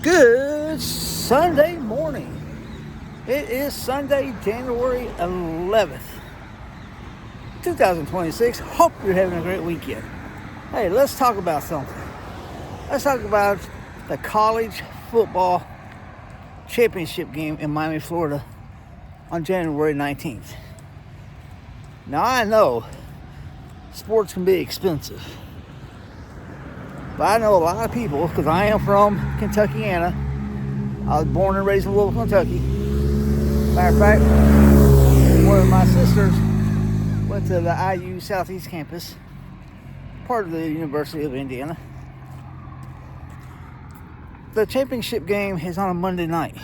Good Sunday morning. It is Sunday, January 11th, 2026. Hope you're having a great weekend. Hey, let's talk about something. Let's talk about the college football championship game in Miami, Florida on January 19th. Now, I know sports can be expensive, but I know a lot of people, because I am from Kentuckiana. I was born and raised in Louisville, Kentucky. Matter of fact, one of my sisters went to the IU Southeast campus, part of the University of Indiana. The championship game is on a Monday night.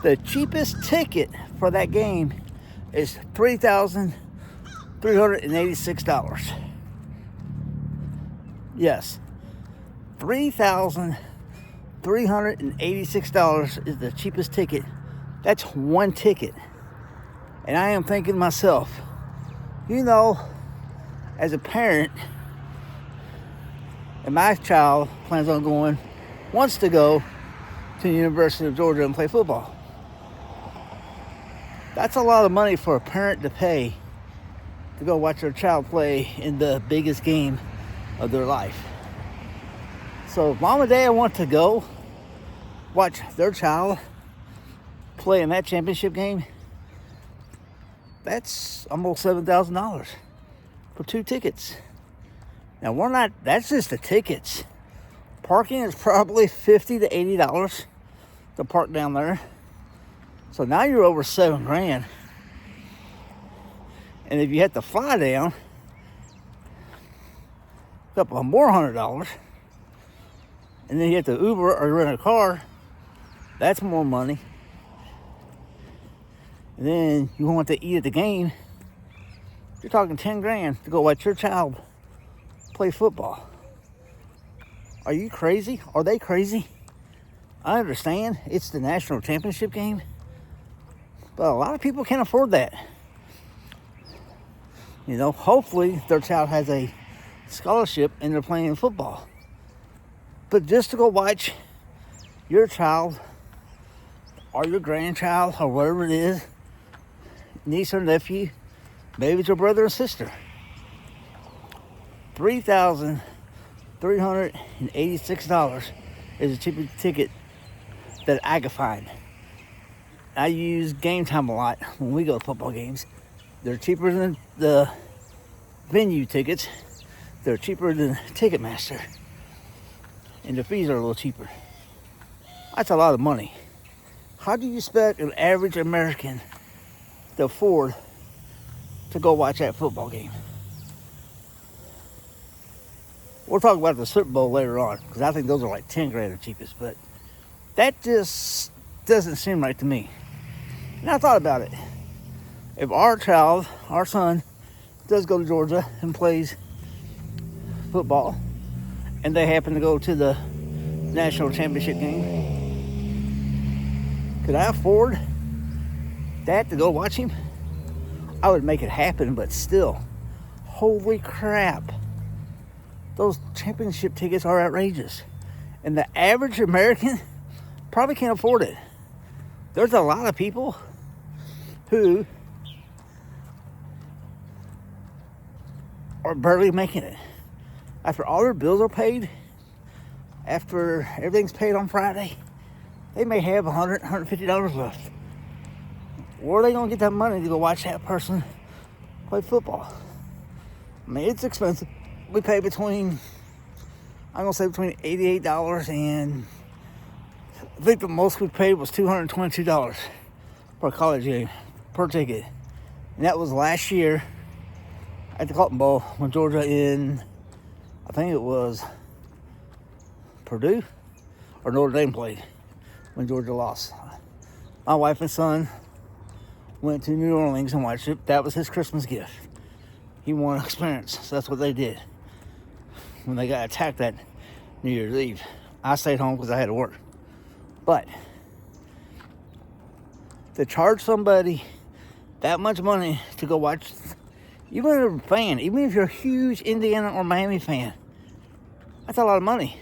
The cheapest ticket for that game is $3,386. Yes, $3,386 is the cheapest ticket. That's one ticket. And I am thinking to myself, as a parent, and my child plans on wants to go to the University of Georgia and play football. That's a lot of money for a parent to pay to go watch their child play in the biggest game of their life. So if mom and dad want to go watch their child play in that championship game, that's almost $7,000 for two tickets. Now that's just the tickets. Parking is probably $50 to $80 to park down there. So now you're over $7,000. And if you have to fly down, a couple of more $100. And then you have to Uber or rent a car, that's more money. And then you want to eat at the game, you're talking $10,000 to go watch your child play football. Are you crazy? Are they crazy? I understand it's the national championship game, but a lot of people can't afford that. Hopefully their child has a scholarship and they're playing football. But just to go watch your child or your grandchild or whatever it is, niece or nephew, maybe it's your brother or sister, $3,386 is the cheapest ticket that I could find. I use Game Time a lot when we go to football games. They're cheaper than the venue tickets. They're cheaper than Ticketmaster. And the fees are a little cheaper. That's a lot of money. How do you expect an average American to afford to go watch that football game? We'll talk about the Super Bowl later on, because I think those are like $10,000 the cheapest, but that just doesn't seem right to me. And I thought about it. If our son, does go to Georgia and plays football, and they happen to go to the national championship game, could I afford that to go watch him? I would make it happen, but still, holy crap. Those championship tickets are outrageous. And the average American probably can't afford it. There's a lot of people who are barely making it. After all their bills are paid, after everything's paid on Friday, they may have $100, $150 left. Where are they going to get that money to go watch that person play football? I mean, it's expensive. We pay between $88 and I think the most we paid was $222 for a college game per ticket. And that was last year at the Cotton Bowl when Georgia I think it was Purdue or Notre Dame played when Georgia lost. My wife and son went to New Orleans and watched it. That was his Christmas gift. He wanted an experience, so that's what they did. When they got attacked that New Year's Eve, I stayed home because I had to work. But to charge somebody that much money to go watch, even if you're a fan, even if you're a huge Indiana or Miami fan, that's a lot of money.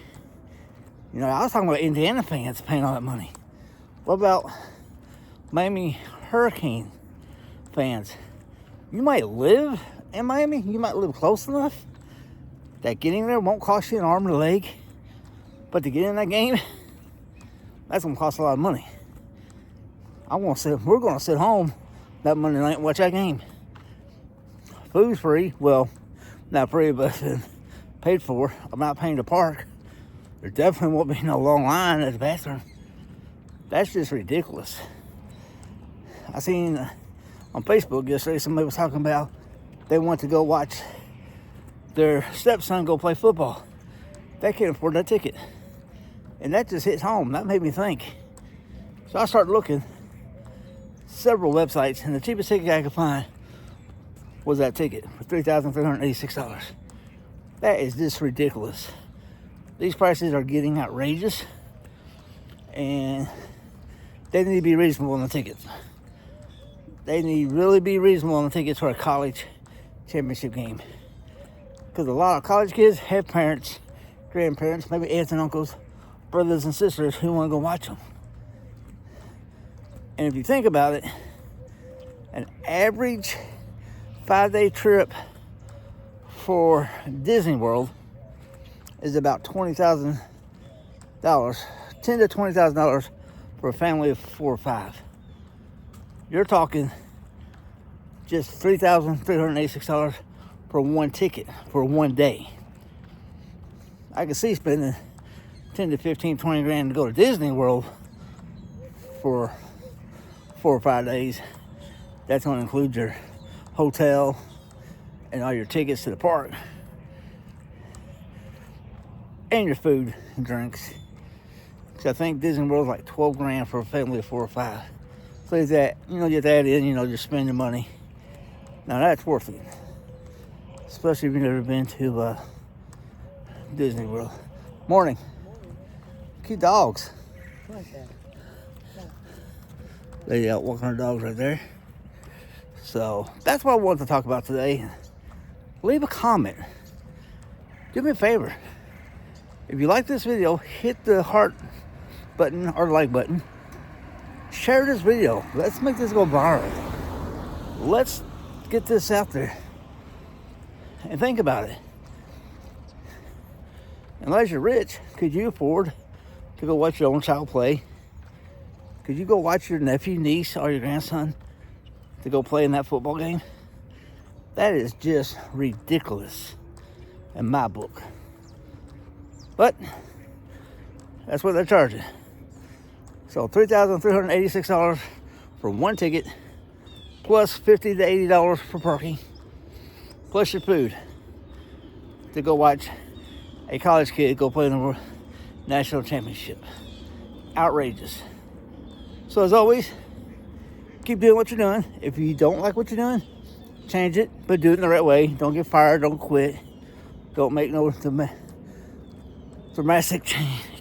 You know, I was talking about Indiana fans paying all that money. What about Miami Hurricane fans? You might live in Miami. You might live close enough that getting there won't cost you an arm and a leg. But to get in that game, that's going to cost a lot of money. We're going to sit home that Monday night and watch that game. Food's free. Well, not free, but it's been paid for. I'm not paying to park. There definitely won't be no long line at the bathroom. That's just ridiculous. I seen on Facebook yesterday somebody was talking about they want to go watch their stepson go play football. They can't afford that ticket. And that just hits home. That made me think. So I started looking several websites, and the cheapest ticket I could find was that ticket for $3,386. That is just ridiculous. These prices are getting outrageous, and they need to be reasonable on the tickets. They need to really be reasonable on the tickets for a college championship game. Because a lot of college kids have parents, grandparents, maybe aunts and uncles, brothers and sisters who want to go watch them. And if you think about it, an average 5-day trip for Disney World is about $20,000, $10,000 to $20,000 for a family of 4 or 5. You're talking just $3,386 for one ticket for one day. I can see spending 10 to 15, 20 grand to go to Disney World for 4 or 5 days. That's going to include your hotel and all your tickets to the park and your food and drinks. So I think Disney World's like 12 grand for a family of 4 or 5. So that, you get that in, you're spending money. Now that's worth it. Especially if you've never been to Disney World. Morning. Cute dogs. Lady out walking her dogs right there. So that's what I wanted to talk about today. Leave a comment. Do me a favor. If you like this video, hit the heart button or like button. Share this video. Let's make this go viral. Let's get this out there. And think about it. Unless you're rich, could you afford to go watch your own child play? Could you go watch your nephew, niece, or your grandson to go play in that football game? That is just ridiculous in my book. But that's what they're charging. So $3,386 for one ticket, plus $50 to $80 for parking, plus your food to go watch a college kid go play in the national championship. Outrageous. So as always, keep doing what you're doing. If you don't like what you're doing, change it, but do it in the right way. Don't get fired, don't quit. Don't make no dramatic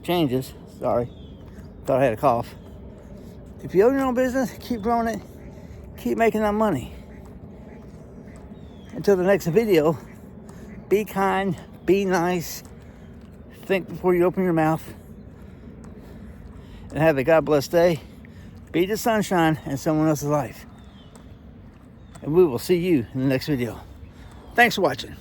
changes. Sorry, thought I had a cough. If you own your own business, keep growing it. Keep making that money. Until the next video, be kind, be nice, think before you open your mouth, and have a God bless day. Be the sunshine in someone else's life. And we will see you in the next video. Thanks for watching.